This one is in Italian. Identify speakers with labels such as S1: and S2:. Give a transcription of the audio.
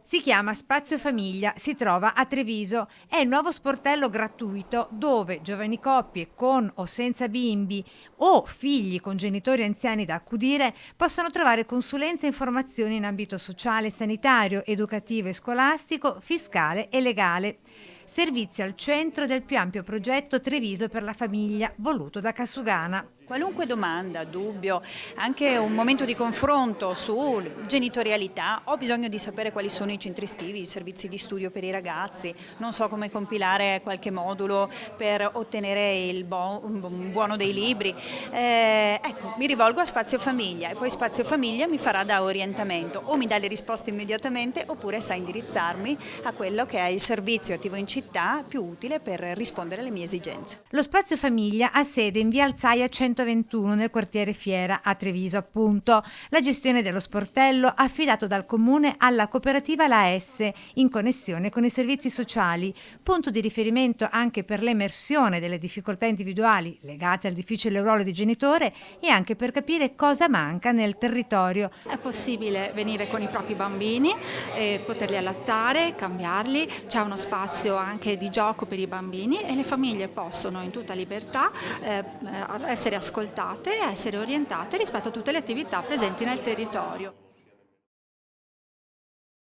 S1: Si chiama Spazio Famiglia, si trova a Treviso. È il nuovo sportello gratuito dove giovani coppie con o senza bimbi o figli con genitori anziani da accudire possono trovare consulenza e informazioni in ambito sociale, sanitario, educativo e scolastico, fiscale e legale. Servizi al centro del più ampio progetto Treviso per la famiglia, voluto da Casugana.
S2: Qualunque domanda, dubbio, anche un momento di confronto su genitorialità, ho bisogno di sapere quali sono i centri estivi, i servizi di studio per i ragazzi, non so come compilare qualche modulo per ottenere il buono dei libri, ecco, mi rivolgo a Spazio Famiglia e poi Spazio Famiglia mi farà da orientamento, o mi dà le risposte immediatamente oppure sa indirizzarmi a quello che è il servizio attivo in città più utile per rispondere alle mie esigenze.
S1: Lo Spazio Famiglia ha sede in via Alzaia 121 nel quartiere Fiera a Treviso, appunto. La gestione dello sportello affidato dal comune alla cooperativa La S in connessione con i servizi sociali, punto di riferimento anche per l'emersione delle difficoltà individuali legate al difficile ruolo di genitore e anche per capire cosa manca nel territorio.
S3: È possibile venire con i propri bambini, poterli allattare, cambiarli, c'è uno spazio anche di gioco per i bambini e le famiglie possono in tutta libertà essere ascoltate e essere orientate rispetto a tutte le attività presenti nel territorio.